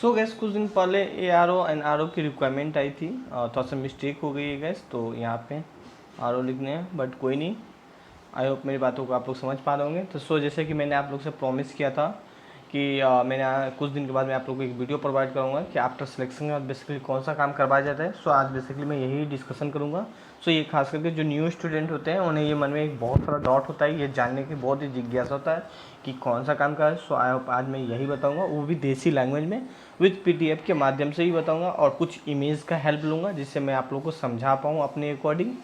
सो gas कुछ दिन पहले ARO एंड RO की रिक्वायरमेंट आई थी। थोड़ा सा मिस्टेक हो गई है गैस, तो यहाँ पे RO लिखने हैं, बट कोई नहीं। आई होप मेरी बातों को आप लोग समझ पा रहे होंगे। तो जैसे कि मैंने आप लोग से प्रॉमिस किया था कि मैंने कुछ दिन के बाद मैं आप लोग को एक वीडियो प्रोवाइड करूँगा कि आफ्टर सिलेक्शन के बाद बेसिकली कौन सा काम करवाया जाता है। सो आज बेसिकली मैं यही डिस्कशन करूँगा। सो ये खास करके जो न्यू स्टूडेंट होते हैं उन्हें ये मन में एक बहुत सारा डाउट होता है, ये जानने की बहुत ही जिज्ञासा होता है कि कौन सा काम का है। सो आई होप आज मैं यही बताऊँगा, वो भी देसी लैंग्वेज में विथ PDF के माध्यम से ही बताऊँगा और कुछ इमेज का हेल्प लूँगा जिससे मैं आप लोग को समझा पाऊँ अपने अकॉर्डिंग।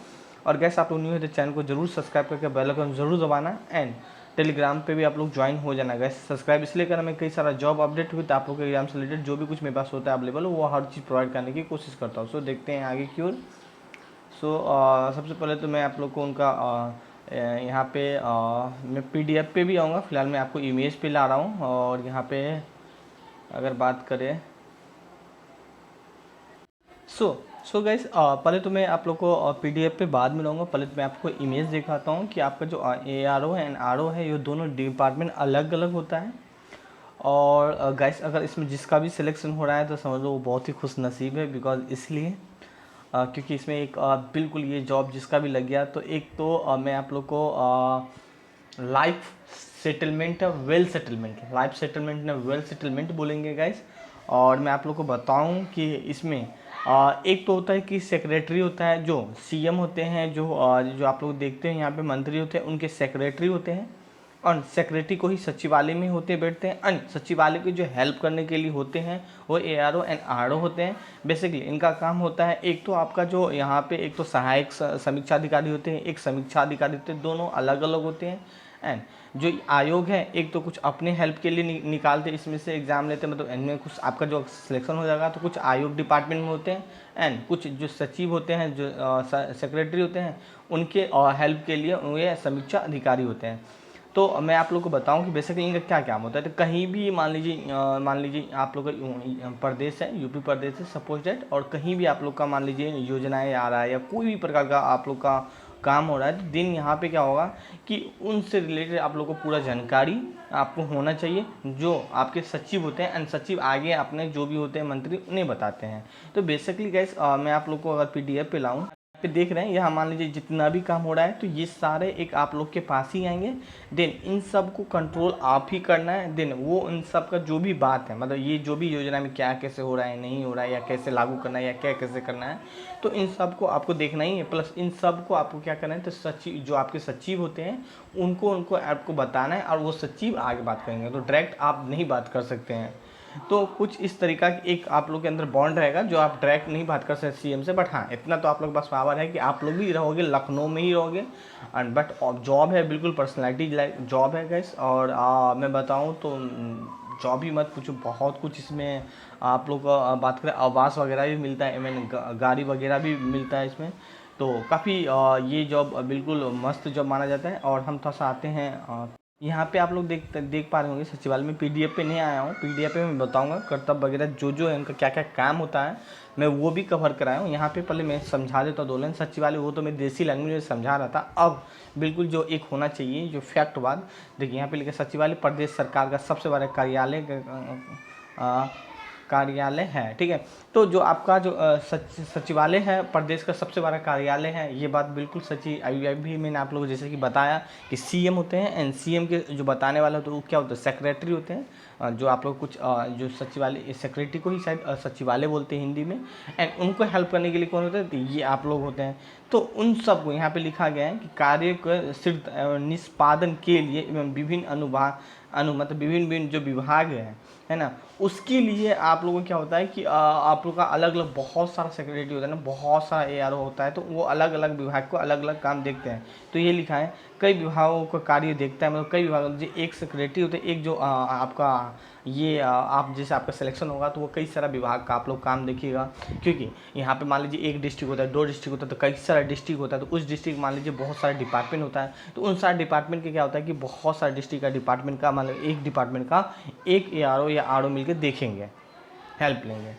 और गैस आप लोग न्यू है तो चैनल को जरूर सब्सक्राइब करके बेल आइकन जरूर दबाना एंड टेलीग्राम पे भी आप लोग ज्वाइन हो जाना। गैस सब्सक्राइब इसलिए करना, मैं कई सारा जॉब अपडेट हुई तो आप लोग के एग्जाम से रिलेटेड जो भी कुछ मेरे पास होता है अवेलेबल वो हर चीज़ प्रोवाइड करने की कोशिश करता हूँ। सो देखते हैं आगे की ओर। सो सबसे पहले तो मैं आप लोग को उनका यहाँ पे मैं PDF पे भी आऊँगा। फिलहाल मैं आपको इमेज पे ला रहा हूँ। और यहाँ पे अगर बात करें सो गाइस पहले तो मैं आप लोग को PDF पे बाद में लाऊंगा। पहले तो मैं आपको इमेज दिखाता हूँ कि आपका जो ARO एंड RO है ये दोनों डिपार्टमेंट अलग अलग होता है। और गाइस अगर इसमें जिसका भी सिलेक्शन हो रहा है तो समझ लो वो बहुत ही खुश नसीब है। बिकॉज इसलिए क्योंकि इसमें एक बिल्कुल ये जॉब जिसका भी लग गया तो एक तो मैं आप लोग को लाइफ सेटलमेंट लाइफ सेटलमेंट ने वेल सेटलमेंट बोलेंगे गाइस। और मैं आप लोग को बताऊं कि इसमें एक तो होता है कि सेक्रेटरी होता है, जो CM होते हैं, जो आप लोग देखते हैं यहाँ पे मंत्री होते हैं उनके सेक्रेटरी होते हैं। और सेक्रेटरी को ही सचिवालय में होते बैठते हैं। और सचिवालय के जो हेल्प करने के लिए होते हैं वो ARO एंड RO होते हैं। बेसिकली इनका काम होता है एक तो आपका जो यहाँ पे एक तो सहायक समीक्षा अधिकारी होते हैं, एक समीक्षा अधिकारी होते हैं, दोनों अलग अलग होते हैं। एंड जो आयोग है एक तो कुछ अपने हेल्प के लिए निकालते इसमें से एग्ज़ाम लेते हैं, मतलब इनमें कुछ आपका जो सिलेक्शन हो जाएगा तो कुछ आयोग डिपार्टमेंट में होते हैं। एंड कुछ जो सचिव होते हैं, जो सेक्रेटरी होते हैं, उनके हेल्प के लिए ये समीक्षा अधिकारी होते हैं। तो मैं आप लोग को बताऊं कि बेसिकली इनका क्या काम होता है। तो कहीं भी मान लीजिए आप लोग का प्रदेश है, यूपी प्रदेश है सपोज डेट, और कहीं भी आप लोग का मान लीजिए योजनाएं आ रहा है या कोई भी प्रकार का आप लोग का काम हो रहा है, तो दिन यहाँ पे क्या होगा कि उनसे रिलेटेड आप लोग को पूरा जानकारी आपको होना चाहिए। जो आपके सचिव होते हैं एंड सचिव आगे अपने जो भी होते हैं मंत्री उन्हें बताते हैं। तो बेसिकली गैस मैं आप लोग को अगर PDF पे लाऊं पे देख रहे हैं यहाँ मान लीजिए जितना भी काम हो रहा है तो ये सारे एक आप लोग के पास ही आएंगे। देन इन सब को कंट्रोल आप ही करना है। देन वो इन सब का जो भी बात है, मतलब ये जो भी योजना में क्या कैसे हो रहा है नहीं हो रहा है या कैसे लागू करना है या क्या कैसे करना है, तो इन सब को आपको देखना ही है। प्लस इन सब को आपको क्या करना है, तो सचिव जो आपके सचिव होते हैं उनको आपको बताना है और वो सचिव आगे बात करेंगे। तो डायरेक्ट आप नहीं बात कर सकते हैं। तो कुछ इस तरीका की एक आप लोग के अंदर बॉन्ड रहेगा जो आप डायरेक्ट नहीं बात कर सकते CM से। बट हाँ इतना तो आप लोग के पास पावर है कि आप लोग भी रहोगे लखनऊ में ही रहोगे। एंड बट जॉब है बिल्कुल पर्सनैलिटी जॉब है गैस। और मैं बताऊँ तो जॉब ही मत पूछो, बहुत कुछ इसमें आप लोग बात करें आवास वगैरह भी मिलता है, मैंने गाड़ी वगैरह भी मिलता है इसमें। तो काफ़ी ये जॉब बिल्कुल मस्त जॉब माना जाता है। और हम थोड़ा सा आते हैं यहाँ पे आप लोग देख पा रहे होंगे सचिवालय में PDF पे नहीं आया हूँ। PDF पे मैं बताऊँगा कर्तव्य वगैरह जो है उनका क्या क्या काम होता है, मैं वो भी कवर कराया हूँ। यहाँ पे पहले मैं समझा देता हूँ 2 लाइन सचिवालय, वो तो मैं देसी लैंग्वेज में समझा रहा था। अब बिल्कुल जो एक होना चाहिए जो फैक्ट बात देखिए यहाँ पे लिखा सचिवालय प्रदेश सरकार का सबसे बड़ा कार्यालय है। ठीक है, तो जो आपका जो सचिवालय है प्रदेश का सबसे बड़ा कार्यालय है, ये बात बिल्कुल सच्ची। अभी मैंने आप लोगों को जैसे कि बताया कि CM होते हैं एंड CM के जो बताने वाले होते हैं वो क्या होता है, सेक्रेटरी होते हैं। जो आप लोग कुछ जो सचिवालय सेक्रेटरी को ही शायद सचिवालय बोलते हैं हिंदी में। एंड उनको हेल्प करने के लिए कौन होता है, तो ये आप लोग होते हैं। तो उन सब को यहाँ पे लिखा गया है कि कार्य के सिर्फ निष्पादन के लिए विभिन्न मतलब विभिन्न जो विभाग है ना, उसके लिए आप लोगों को क्या होता है कि आप लोगों का अलग अलग बहुत सारा सेक्रेटरी होता है ना, बहुत सारा ARO होता है, तो वो अलग अलग विभाग को अलग अलग काम देखते हैं। तो ये लिखा है कई विभागों का कार्य देखता है, मतलब कई विभाग जो एक सेक्रेटरी होते हैं, एक जो आपका ये आप जैसे आपका सिलेक्शन होगा तो वो कई सारा विभाग का आप लोग काम देखिएगा। क्योंकि यहाँ पे मान लीजिए 1 डिस्ट्रिक्ट होता है, 2 डिस्ट्रिक्ट होता है, तो कई सारा डिस्ट्रिक्ट होता है। तो उस डिस्ट्रिक्ट मान लीजिए बहुत सारे डिपार्टमेंट होता है, तो उन सारे डिपार्टमेंट के क्या होता है कि बहुत सारे डिस्ट्रिक्ट का डिपार्टमेंट का मतलब एक डिपार्टमेंट का एक ARO या RO मिलकर देखेंगे, हेल्प लेंगे।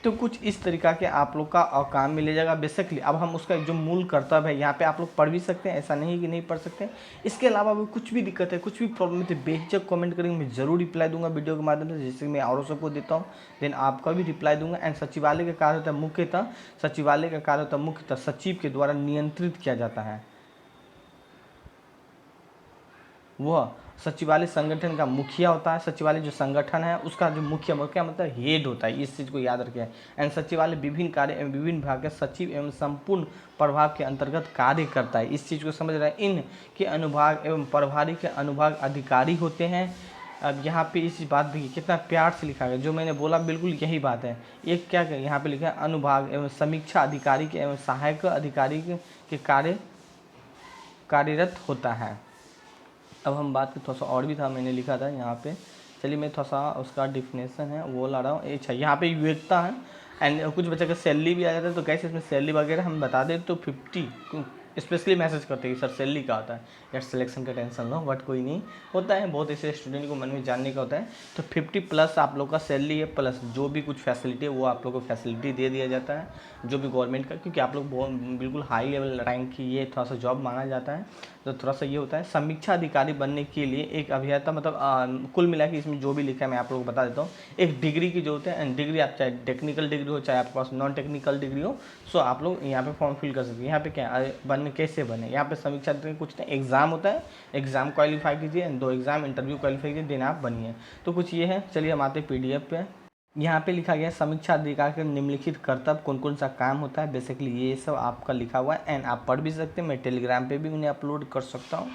तो कुछ इस तरीका के आप लोग का काम मिल जाएगा बेसिकली। अब हम उसका जो मूल कर्तव्य है यहाँ पे आप लोग पढ़ भी सकते हैं, ऐसा नहीं कि नहीं पढ़ सकते। इसके अलावा भी कुछ भी दिक्कत है, कुछ भी प्रॉब्लम है तो बेहिचक कमेंट करेंगे, मैं ज़रूर रिप्लाई दूंगा वीडियो के माध्यम से, जैसे मैं औरों सबको देता हूँ। देन आपका भी रिप्लाई दूंगा। एंड सचिवालय का कार्य होता है मुख्यतः, सचिवालय का कार्य होता है मुख्यतः सचिव के द्वारा नियंत्रित किया जाता है। वह सचिवालय संगठन का मुखिया होता है। सचिवालय जो संगठन है उसका जो मुखिया मतलब हेड होता है, इस चीज़ को याद रखें। एंड सचिवालय विभिन्न कार्य एवं विभिन्न विभाग के सचिव एवं संपूर्ण प्रभाग के अंतर्गत कार्य करता है, इस चीज़ को समझ रहे हैं। इन के अनुभाग एवं प्रभारी के अनुभाग अधिकारी होते हैं। अब यहाँ पे इस बात देखिए कितना प्यार से लिखा गया, जो मैंने बोला बिल्कुल यही बात है। एक क्या यहाँ पे लिखा है, अनुभाग एवं समीक्षा अधिकारी के एवं सहायक अधिकारी के कार्यरत होता है। अब हम बात करें, थोड़ा सा और भी था मैंने लिखा था यहाँ पे, चलिए मैं थोड़ा सा उसका डिफिनेशन है वो ला रहा हूँ। अच्छा यहाँ पे विवेकता है एंड कुछ बच्चे का सैलरी भी आ जाता है, तो कैसे इसमें सैलरी वगैरह हम बता दें तो 50 स्पेशली मैसेज करते हैं कि सर सैलरी का आता है यार, सिलेक्शन का टेंशन लो, बट कोई नहीं होता है, बहुत ऐसे स्टूडेंट को मन में जानने का होता है। तो 50 प्लस आप लोग का सैलरी है, प्लस जो भी कुछ फैसिलिटी है वो आप लोग को फैसिलिटी दे दिया जाता है, जो भी गवर्नमेंट का, क्योंकि आप लोग बिल्कुल हाई लेवल रैंक की ये थोड़ा सा जॉब माना जाता है। तो थोड़ा सा ये होता है। समीक्षा अधिकारी बनने के लिए एक अभियंता मतलब कुल मिला के इसमें जो भी लिखा है मैं आप लोगों को बता देता हूँ। एक डिग्री की जो होते हैं, डिग्री आप चाहे टेक्निकल डिग्री हो चाहे आपके पास नॉन टेक्निकल डिग्री हो, सो आप लोग यहाँ पे फॉर्म फिल कर सकते हैं। यहाँ पे क्या बनने कैसे बने, यहाँ पे समीक्षा अधिकारी कुछ नहीं, एग्जाम होता है, एग्जाम क्वालिफाई कीजिए, 2 एग्जाम इंटरव्यू क्वालिफाई कीजिए, देन आप बनिए। तो कुछ ये है। चलिए हम आते हैं PDF पे। यहाँ पे लिखा गया है समीक्षा अधिकारी के निम्नलिखित कर्तव्य कौन कौन सा काम होता है, बेसिकली ये सब आपका लिखा हुआ है एंड आप पढ़ भी सकते हैं। मैं टेलीग्राम पे भी उन्हें अपलोड कर सकता हूँ।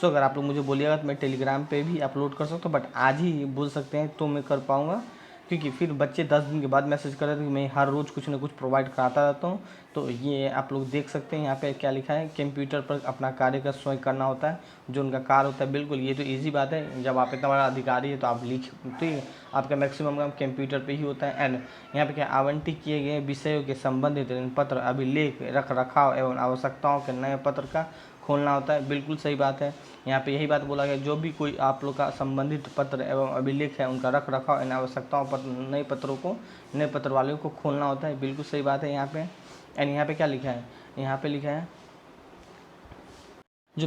सो अगर आप लोग मुझे बोलिएगा तो मैं टेलीग्राम पे भी अपलोड कर सकता हूँ, बट आज ही बोल सकते हैं तो मैं कर पाऊँगा, क्योंकि फिर बच्चे 10 दिन के बाद मैसेज कर रहे थे कि मैं हर रोज़ कुछ ना कुछ प्रोवाइड कराता रहता हूँ। तो ये आप लोग देख सकते हैं यहाँ पे क्या लिखा है, कंप्यूटर पर अपना कार्य का स्वयं करना होता है, जो उनका कार्य होता है। बिल्कुल ये तो इजी बात है, जब आप इतना बड़ा अधिकारी है तो आप लिख, तो आपका मैक्सिमम काम कंप्यूटर पे ही होता है। एंड यहाँ पे क्या आवंटित किए गए विषयों के संबंधित पत्र, अभिलेख, रख रखाव एवं आवश्यकताओं के नए पत्र का खोलना होता है। बिल्कुल सही बात है, यहाँ पे यही बात बोला गया, जो भी कोई आप लोग का संबंधित पत्र एवं अभिलेख है उनका रख रखाव एवं आवश्यकताओं पर नए पत्रों को, नए पत्र वालों को खोलना होता है। बिल्कुल सही बात है यहाँ पे। एंड यहाँ पे क्या लिखा है, यहाँ पे लिखा है जो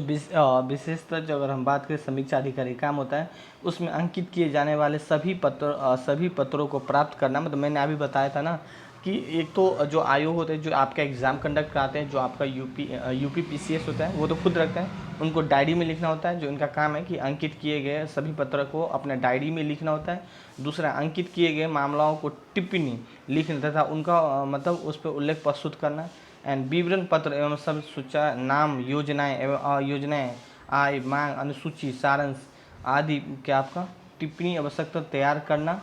विशेषतः जो अगर हम बात करें समीक्षा अधिकारी काम होता है, उसमें अंकित किए जाने वाले सभी पत्रों को प्राप्त करना। मतलब मैंने अभी बताया था ना कि एक तो जो आयोग होते हैं जो आपका एग्ज़ाम कंडक्ट कराते हैं, जो आपका यूपी PCS होता है वो तो खुद रखते हैं, उनको डायरी में लिखना होता है। जो इनका काम है कि अंकित किए गए सभी पत्र को अपने डायरी में लिखना होता है। दूसरा, अंकित किए गए मामलों को टिप्पणी लिखना तथा उनका मतलब उस पर उल्लेख प्रस्तुत करना। एंड विवरण पत्र एवं सब सूचा, नाम, योजनाएं एवं अयोजनाएं, आय, मांग, अनुसूची, सारांश आदि के आपका टिप्पणी आवश्यकता तैयार करना।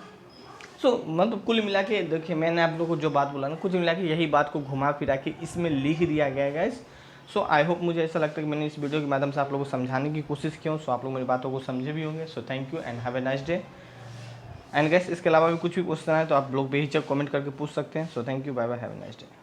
मतलब कुल मिला के देखिए मैंने आप लोगों को जो बात बोला ना, कुछ मिला के यही बात को घुमा फिरा के इसमें लिख दिया गया है गाइस। आई होप, मुझे ऐसा लगता है कि मैंने इस वीडियो के माध्यम से आप लोगों को समझाने की कोशिश की हूँ। आप लोग मेरी बातों को समझे भी होंगे। Thank you and have a nice day. And guys इसके अलावा भी कुछ भी क्वेश्चन है तो आप लोग बेहिचक कमेंट करके पूछ सकते हैं। Thank you, bye bye, have a nice day.